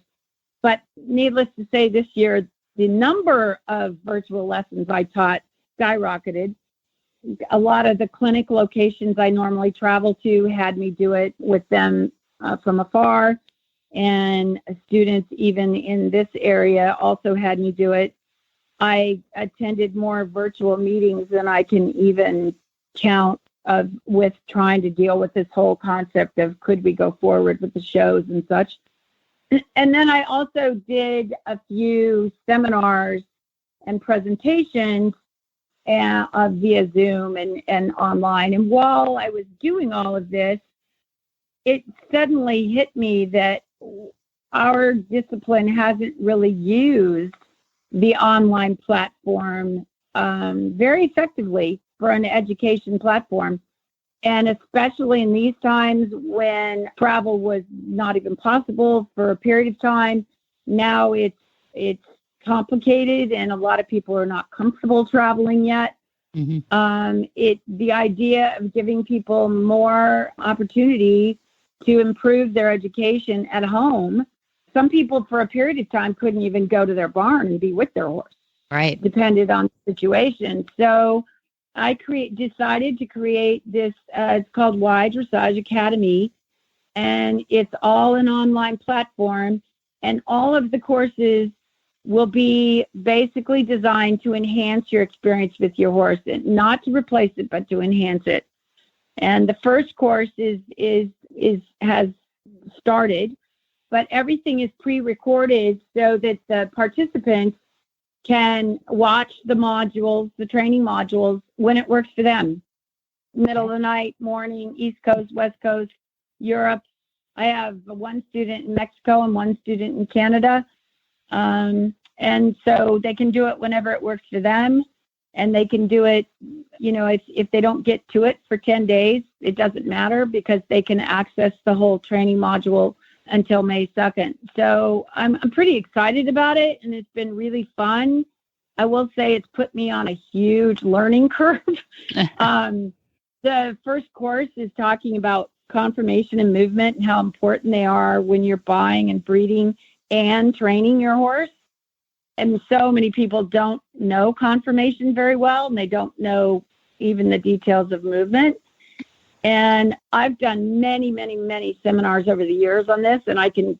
but needless to say, this year the number of virtual lessons I taught skyrocketed. A lot of the clinic locations I normally travel to had me do it with them from afar. and students even in this area also had me do it. I attended more virtual meetings than I can even count with trying to deal with this whole concept of could we go forward with the shows and such. And then I also did a few seminars and presentations via Zoom and online. And while I was doing all of this, it suddenly hit me that our discipline hasn't really used the online platform very effectively for an education platform. And especially in these times when travel was not even possible for a period of time, now it's complicated and a lot of people are not comfortable traveling yet. Mm-hmm. The idea of giving people more opportunity to improve their education at home. Some people for a period of time couldn't even go to their barn and be with their horse. Right. Depended on the situation. So I decided to create this, it's called Y Dressage Academy, and it's all an online platform, and all of the courses will be basically designed to enhance your experience with your horse, and not to replace it, but to enhance it. And the first course has started, but everything is pre-recorded so that the participants can watch the modules, the training modules, when it works for them. Middle of the night, morning, East Coast, West Coast, Europe. I have one student in Mexico and one student in Canada. And so they can do it whenever it works for them. And they can do it, if they don't get to it for 10 days, it doesn't matter because they can access the whole training module until May 2nd. So I'm pretty excited about it, and it's been really fun. I will say it's put me on a huge learning curve. The first course is talking about conformation and movement and how important they are when you're buying and breeding and training your horse. And so many people don't know conformation very well, and they don't know even the details of movement. And I've done many, many, many seminars over the years on this, and I can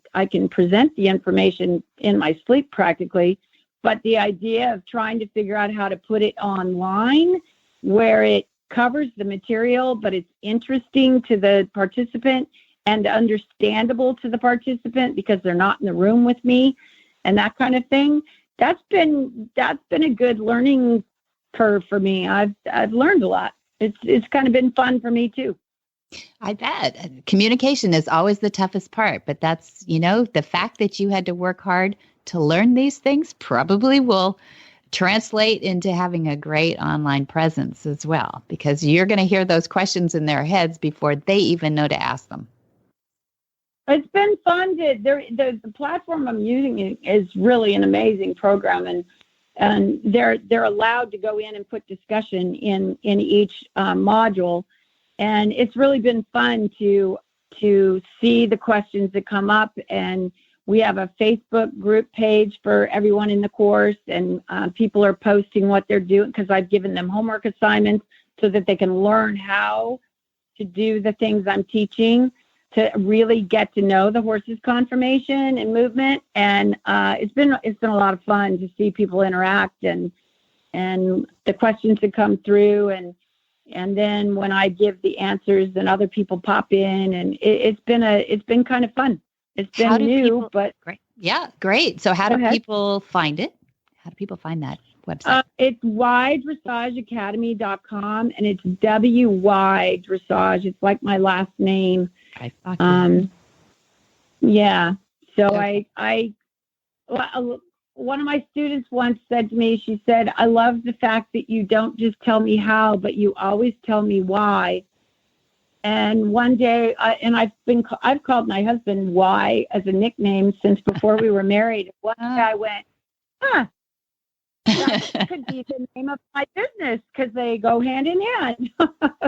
present the information in my sleep practically. But the idea of trying to figure out how to put it online where it covers the material, but it's interesting to the participant and understandable to the participant because they're not in the room with me and that kind of thing. That's been a good learning curve for me. I've learned a lot. It's kind of been fun for me too. I bet. Communication is always the toughest part, but that's, the fact that you had to work hard to learn these things probably will translate into having a great online presence as well, because you're going to hear those questions in their heads before they even know to ask them. It's been fun. The platform I'm using is really an amazing program, and they're allowed to go in and put discussion in each module, and it's really been fun to see the questions that come up. And we have a Facebook group page for everyone in the course, and people are posting what they're doing because I've given them homework assignments so that they can learn how to do the things I'm teaching, to really get to know the horse's conformation and movement. And it's been a lot of fun to see people interact and the questions that come through, and then when I give the answers, then other people pop in, and it's been kind of fun. It's been new, but great. Yeah, great. So how do people find it? How do people find that website? It's ydressageacademy.com, and it's WY Dressage. It's like my last name. Yeah. So okay. One of my students once said to me, she said, "I love the fact that you don't just tell me how, but you always tell me why." And one day, I've called my husband Y as a nickname since before we were married. One day I went, that could be the name of my business because they go hand in hand.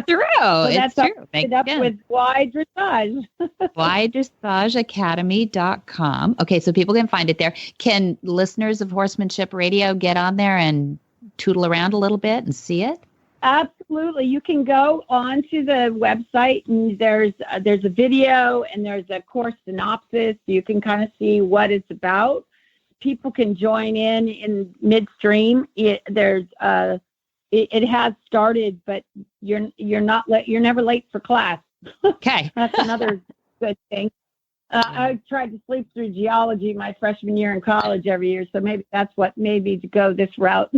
True. So that's true. How I ended up with Y Dressage. ydressageacademy.com. Okay, so people can find it there. Can listeners of Horsemanship Radio get on there and tootle around a little bit and see it? Absolutely. You can go onto the website and there's a video and there's a course synopsis. You can kind of see what it's about. People can join in midstream. It has started, but you're never late for class. Okay. That's another good thing. I tried to sleep through geology my freshman year in college every year, so maybe that's what made me to go this route.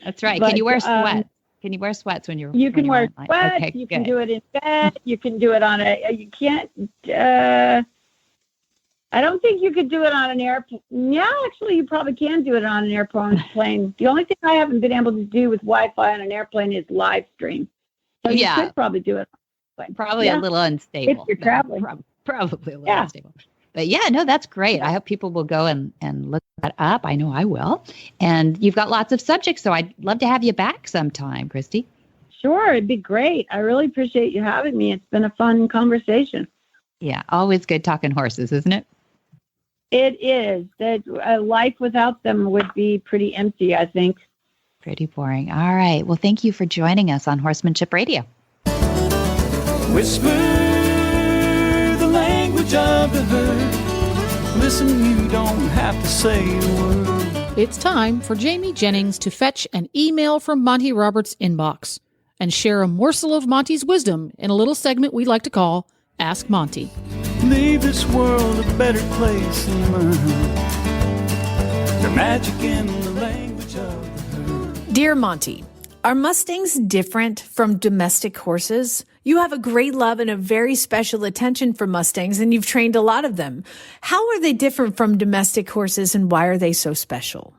That's right. But, can you wear sweats? Can you wear sweats when you're? You can wear sweats. Okay, you can do it in bed. You can do it on you can't. I don't think you could do it on an airplane. Yeah, actually, you probably can do it on an airplane. The only thing I haven't been able to do with Wi-Fi on an airplane is live stream. So you could probably do it. Probably a little unstable. If you're traveling. Probably a little unstable. But no, that's great. I hope people will go and look that up. I know I will. And you've got lots of subjects, so I'd love to have you back sometime, Kristi. Sure, it'd be great. I really appreciate you having me. It's been a fun conversation. Yeah, always good talking horses, isn't it? It is. That life without them would be pretty empty, I think. Pretty boring. All right. Well, thank you for joining us on Horsemanship Radio. Whisper the language of the herd. Listen, you don't have to say a word. It's time for Jamie Jennings to fetch an email from Monty Roberts' inbox and share a morsel of Monty's wisdom in a little segment we like to call Ask Monty. Leave this world a better place than mine. The magic in the language of the herd. Dear Monty, are Mustangs different from domestic horses? You have a great love and a very special attention for Mustangs, and you've trained a lot of them. How are they different from domestic horses, and why are they so special?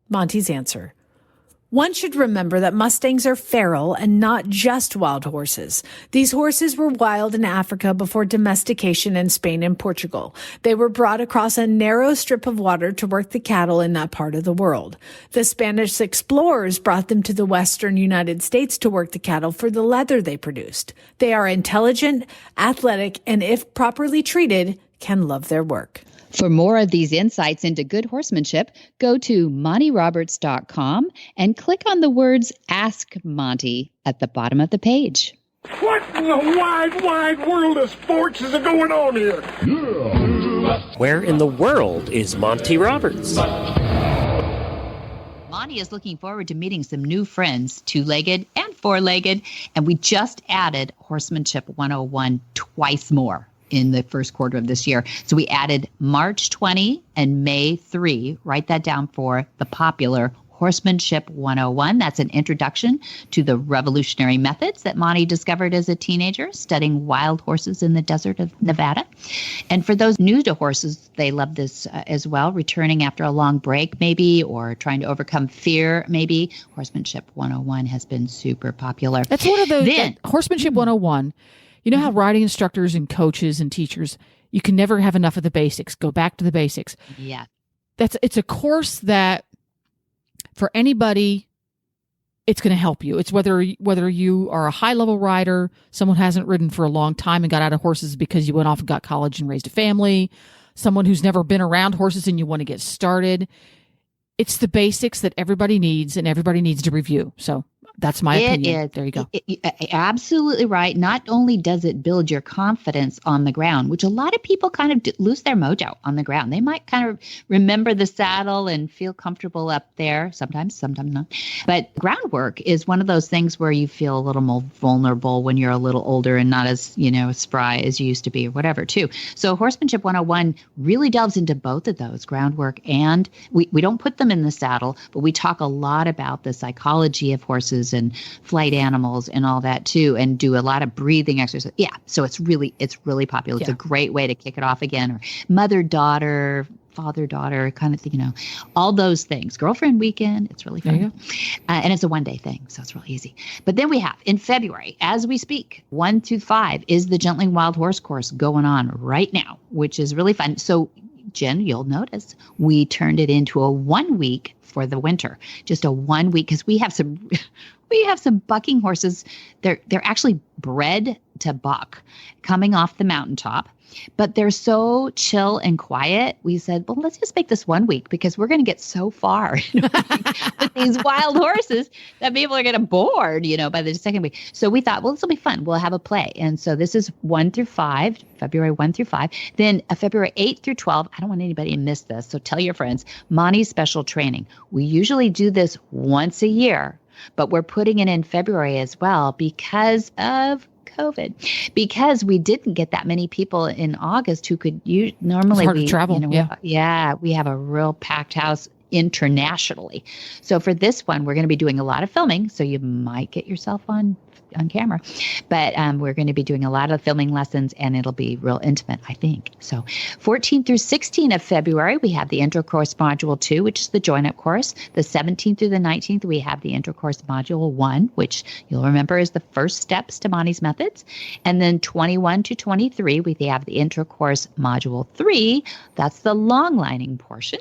Monty's answer. One should remember that Mustangs are feral and not just wild horses. These horses were wild in Africa before domestication in Spain and Portugal. They were brought across a narrow strip of water to work the cattle in that part of the world. The Spanish explorers brought them to the western United States to work the cattle for the leather they produced. They are intelligent, athletic, and if properly treated, can love their work. For more of these insights into good horsemanship, go to MontyRoberts.com and click on the words Ask Monty at the bottom of the page. What in the wide, wide world of sports is going on here? Where in the world is Monty Roberts? Monty is looking forward to meeting some new friends, two-legged and four-legged, and we just added Horsemanship 101 twice more in the first quarter of this year. So we added March 20 and May 3. Write that down for the popular Horsemanship 101. That's an introduction to the revolutionary methods that Monty discovered as a teenager, studying wild horses in the desert of Nevada. And for those new to horses, they love this as well, returning after a long break maybe, or trying to overcome fear maybe. Horsemanship 101 has been super popular. That's one of those, Horsemanship 101. You know how riding instructors and coaches and teachers, you can never have enough of the basics. Go back to the basics. Yeah. It's a course that for anybody, it's going to help you. It's whether you are a high-level rider, someone who hasn't ridden for a long time and got out of horses because you went off and got college and raised a family, someone who's never been around horses and you want to get started. It's the basics that everybody needs and everybody needs to review. So that's my opinion. There you go. Absolutely right. Not only does it build your confidence on the ground, which a lot of people kind of lose their mojo on the ground. They might kind of remember the saddle and feel comfortable up there. Sometimes not. But groundwork is one of those things where you feel a little more vulnerable when you're a little older and not as, spry as you used to be or whatever, too. So Horsemanship 101 really delves into both of those, groundwork, and we don't put them in the saddle, but we talk a lot about the psychology of horses and flight animals and all that too, and do a lot of breathing exercise. Yeah, so it's really popular. It's a great way to kick it off again, or mother-daughter, father-daughter kind of thing, all those things. Girlfriend weekend, it's really fun. And it's a one-day thing, so it's really easy. But then we have, in February, as we speak, 1 through 5 is the Gentling Wild Horse course going on right now, which is really fun. So, Jen, you'll notice we turned it into a 1 week for the winter, just a 1 week, because we have some bucking horses. They're actually bred to buck coming off the mountaintop. But they're so chill and quiet. We said, well, let's just make this 1 week because we're going to get so far with these wild horses that people are going to bored, by the second week. So we thought, well, this will be fun. We'll have a play. And so this is 1 through 5, February 1 through 5. Then February 8 through 12. I don't want anybody to miss this. So tell your friends, Monty's special training. We usually do this once a year, but we're putting it in February as well because of COVID, because we didn't get that many people in August who could normally it's hard to travel. We have a real packed house internationally. So for this one, we're going to be doing a lot of filming. So you might get yourself on camera, but we're going to be doing a lot of filming lessons and it'll be real intimate, I think. So 14 through 16 of February, we have the intro course module 2, which is the join up course. The 17th through the 19th, we have the intro course module 1, which you'll remember is the first steps to Monty's methods. And then 21 to 23, we have the intro course module 3. That's the long lining portion.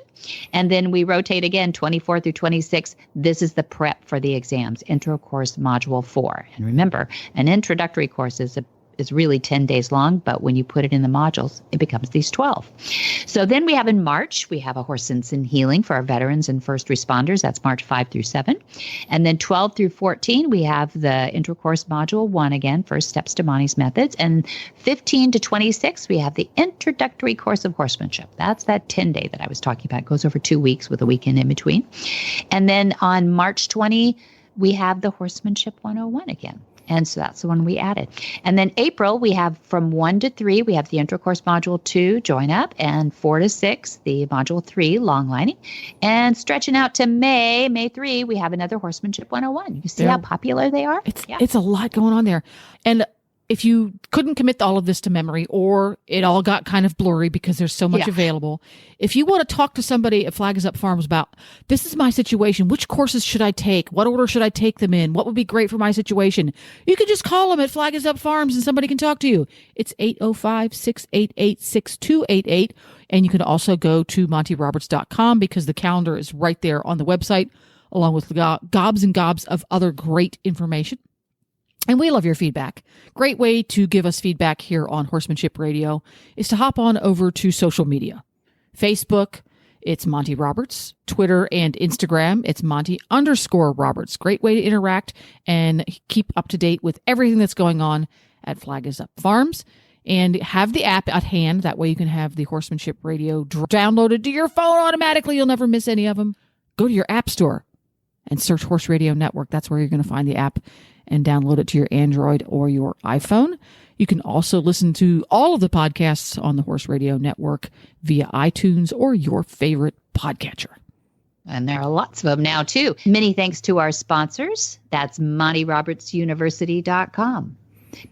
And then we rotate again, 24 through 26. This is the prep for the exams, intro course module 4. And remember, an introductory course is really 10 days long, but when you put it in the modules, it becomes these 12. So then we have in March, we have a Horseman's and Healing for our veterans and first responders. That's March 5 through 7. And then 12 through 14, we have the intro course module 1 again, first steps to Monty's methods. And 15 to 26, we have the introductory course of horsemanship. That's that 10-day that I was talking about. It goes over 2 weeks with a weekend in between. And then on March 20, we have the Horsemanship 101 again. And so that's the one we added. And then April, we have from 1 to 3, we have the intro course module 2, join up, and 4 to 6, the module 3, long lining. And stretching out to May 3, we have another Horsemanship 101. You see how popular they are? It's a lot going on there. And if you couldn't commit all of this to memory, or it all got kind of blurry because there's so much available, if you want to talk to somebody at Flag Is Up Farms about, this is my situation, which courses should I take? What order should I take them in? What would be great for my situation? You can just call them at Flag Is Up Farms and somebody can talk to you. It's 805-688-6288. And you can also go to montyroberts.com because the calendar is right there on the website, along with gobs and gobs of other great information. And we love your feedback. Great way to give us feedback here on Horsemanship Radio is to hop on over to social media. Facebook, it's Monty Roberts. Twitter and Instagram, it's Monty_Roberts. Great way to interact and keep up to date with everything that's going on at Flag Is Up Farms. And have the app at hand. That way you can have the Horsemanship Radio downloaded to your phone automatically. You'll never miss any of them. Go to your app store and search Horse Radio Network. That's where you're going to find the app and download it to your Android or your iPhone. You can also listen to all of the podcasts on the Horse Radio Network via iTunes or your favorite podcatcher. And there are lots of them now, too. Many thanks to our sponsors. That's MontyRobertsUniversity.com.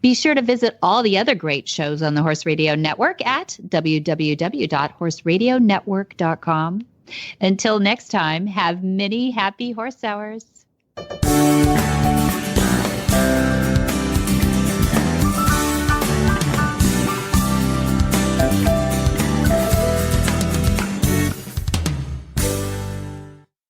Be sure to visit all the other great shows on the Horse Radio Network at www.horseradionetwork.com. Until next time, have many happy horse hours.